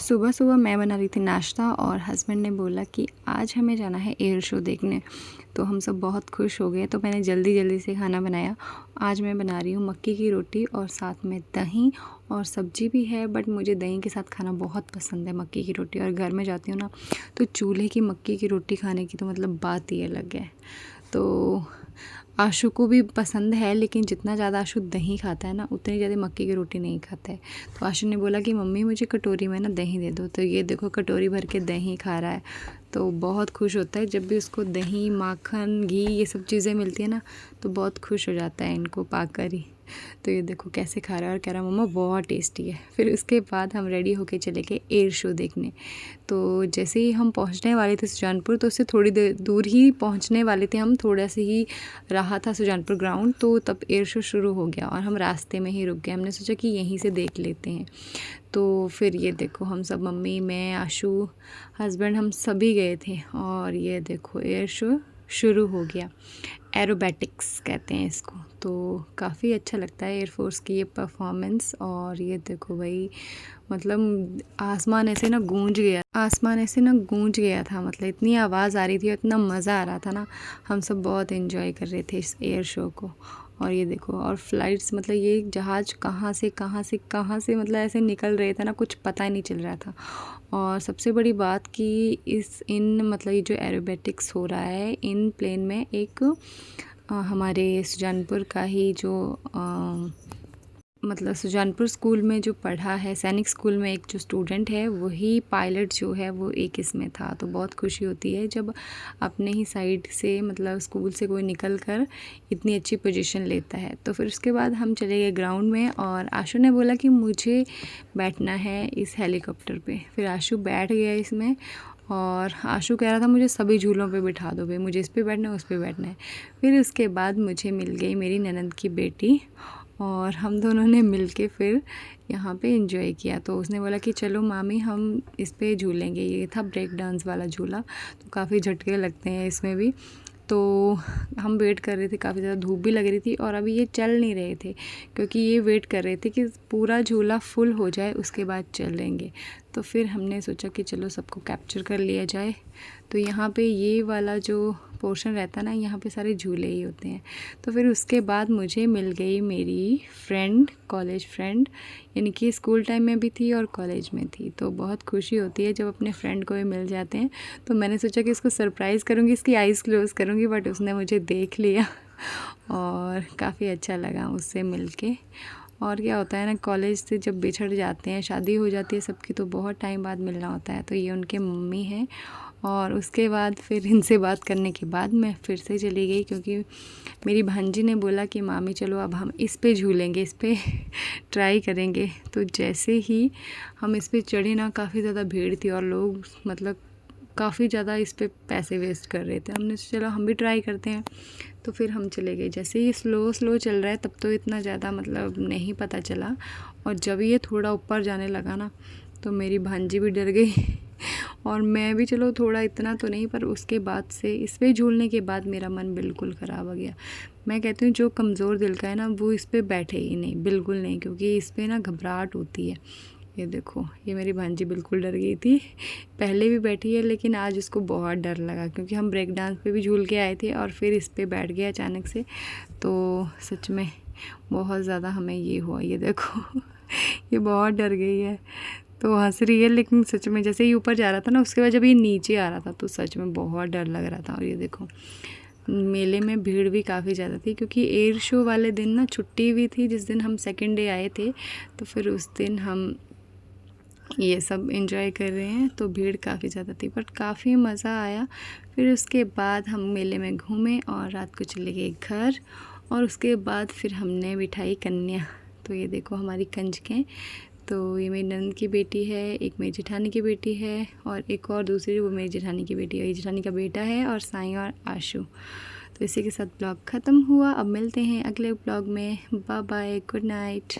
सुबह सुबह मैं बना रही थी नाश्ता और हस्बैंड ने बोला कि आज हमें जाना है एयर शो देखने। तो हम सब बहुत खुश हो गए, तो मैंने जल्दी जल्दी से खाना बनाया। आज मैं बना रही हूँ मक्की की रोटी और साथ में दही और सब्जी भी है, बट मुझे दही के साथ खाना बहुत पसंद है मक्की की रोटी। और घर में जाती हूँ ना, तो चूल्हे की मक्की की रोटी खाने की तो मतलब बात ही अलग है। तो आशु को भी पसंद है, लेकिन जितना ज़्यादा आशु दही खाता है ना, उतनी ज़्यादा मक्की की रोटी नहीं खाता है। तो आशु ने बोला कि मम्मी मुझे कटोरी में ना दही दे दो। तो ये देखो कटोरी भर के दही खा रहा है। तो बहुत खुश होता है जब भी उसको दही, माखन, घी ये सब चीज़ें मिलती है ना, तो बहुत खुश हो जाता है इनको पाकर ही। तो ये देखो कैसे खा रहा है और कह रहा है मम्मा बहुत टेस्टी है। फिर उसके बाद हम रेडी होके चले गए एयर शो देखने। तो जैसे ही हम पहुंचने वाले थे सुजानपुर, तो उससे थोड़ी देर दूर ही पहुंचने वाले थे हम, थोड़ा सा ही रहा था सुजानपुर ग्राउंड, तो तब एयर शो शुरू हो गया और हम रास्ते में ही रुक गए। हमने सोचा कि यहीं से देख लेते हैं। तो फिर ये देखो हम सब, मम्मी, मैं, आशु, हस्बैंड, हम सभी गए थे। और ये देखो एयर शो शुरू हो गया। एरोबैटिक्स कहते हैं इसको। तो काफ़ी अच्छा लगता है एयरफोर्स की ये परफॉर्मेंस। और ये देखो भाई, मतलब आसमान ऐसे ना गूंज गया था। मतलब इतनी आवाज़ आ रही थी और इतना मज़ा आ रहा था ना, हम सब बहुत एंजॉय कर रहे थे इस एयर शो को। और ये देखो, और फ्लाइट्स, मतलब ये जहाज़ कहाँ से मतलब ऐसे निकल रहे थे ना, कुछ पता ही नहीं चल रहा था। और सबसे बड़ी बात कि मतलब ये जो एरोबैटिक्स हो रहा है इन प्लेन में, एक हमारे सुजानपुर का ही जो मतलब सुजानपुर स्कूल में जो पढ़ा है, सैनिक स्कूल में एक जो स्टूडेंट है, वही पायलट जो है वो एक इसमें था। तो बहुत खुशी होती है जब अपने ही साइड से, मतलब स्कूल से कोई निकल कर इतनी अच्छी पोजीशन लेता है। तो फिर उसके बाद हम चले गए ग्राउंड में और आशु ने बोला कि मुझे बैठना है इस हेलीकॉप्टर पे। फिर आशु बैठ गया इसमें और आशु कह रहा था मुझे सभी झूलों पे बिठा दो भाई, मुझे इस पे बैठना है, उस पे बैठना है। फिर उसके बाद मुझे मिल गई मेरी ननद की बेटी और हम दोनों ने मिलके फिर यहाँ पे एंजॉय किया। तो उसने बोला कि चलो मामी हम इस पे झूलेंगे। ये था ब्रेक डांस वाला झूला। तो काफ़ी झटके लगते हैं इसमें भी। तो हम वेट कर रहे थे, काफ़ी ज़्यादा धूप भी लग रही थी और अभी ये चल नहीं रहे थे, क्योंकि ये वेट कर रहे थे कि पूरा झूला फुल हो जाए, उसके बाद चलेंगे। तो फिर हमने सोचा कि चलो सबको कैप्चर कर लिया जाए। तो यहाँ पे ये वाला जो पोर्शन रहता है ना, यहाँ पे सारे झूले ही होते हैं। तो फिर उसके बाद मुझे मिल गई मेरी फ्रेंड, कॉलेज फ्रेंड, यानी कि स्कूल टाइम में भी थी और कॉलेज में थी। तो बहुत खुशी होती है जब अपने फ्रेंड को भी मिल जाते हैं। तो मैंने सोचा कि इसको सरप्राइज़ करूँगी, इसकी आइज़ क्लोज़ करूँगी, बट उसने मुझे देख लिया और काफ़ी अच्छा लगा उससे मिलके। और क्या होता है ना, कॉलेज से जब बिछड़ जाते हैं, शादी हो जाती है सबकी, तो बहुत टाइम बाद मिलना होता है। तो ये उनके मम्मी हैं। और उसके बाद फिर इनसे बात करने के बाद मैं फिर से चली गई, क्योंकि मेरी भांजी ने बोला कि मामी चलो अब हम इस पे झूलेंगे, इस पे ट्राई करेंगे। तो जैसे ही हम इस पे चढ़े ना, काफ़ी ज़्यादा भीड़ थी और लोग मतलब काफ़ी ज़्यादा इस पे पैसे वेस्ट कर रहे थे। हमने सोचा चलो हम भी ट्राई करते हैं। तो फिर हम चले गए। जैसे ही स्लो चल रहा है, तब तो इतना ज़्यादा मतलब नहीं पता चला, और जब ये थोड़ा ऊपर जाने लगा ना, तो मेरी भांजी भी डर गई और मैं भी, चलो थोड़ा इतना तो नहीं, पर उसके बाद से इस पे झूलने के बाद मेरा मन बिल्कुल ख़राब हो गया। मैं कहती हूँ जो कमज़ोर दिल का है ना, वो इस पे बैठे ही नहीं, बिल्कुल नहीं, क्योंकि इस पे ना घबराहट होती है। ये देखो, ये मेरी भांजी बिल्कुल डर गई थी। पहले भी बैठी है, लेकिन आज उसको बहुत डर लगा, क्योंकि हम ब्रेक डांस पे भी झूल के आए थे और फिर इस पे बैठ गया अचानक से। तो सच में बहुत ज़्यादा हमें ये हुआ। ये देखो ये बहुत डर गई है, तो हंस रही है, लेकिन सच में जैसे ही ऊपर जा रहा था ना, उसके बाद जब ये नीचे आ रहा था, तो सच में बहुत डर लग रहा था। और ये देखो, मेले में भीड़ भी काफ़ी ज़्यादा थी, क्योंकि एयर शो वाले दिन ना छुट्टी भी थी, जिस दिन हम सेकेंड डे आए थे। तो फिर उस दिन हम ये सब एंजॉय कर रहे हैं, तो भीड़ काफ़ी ज़्यादा थी, बट काफ़ी मज़ा आया। फिर उसके बाद हम मेले में घूमे और रात को चले गए घर। और उसके बाद फिर हमने बिठाई कन्या। तो ये देखो हमारी कंजकें। तो ये मेरी ननद की बेटी है, एक मेरी जेठानी की बेटी है, और एक और दूसरी वो मेरी जेठानी की बेटी है। ये जेठानी का बेटा है, और साईं और आशु। तो इसी के साथ ब्लॉग ख़त्म हुआ। अब मिलते हैं अगले ब्लॉग में। Bye bye, good night.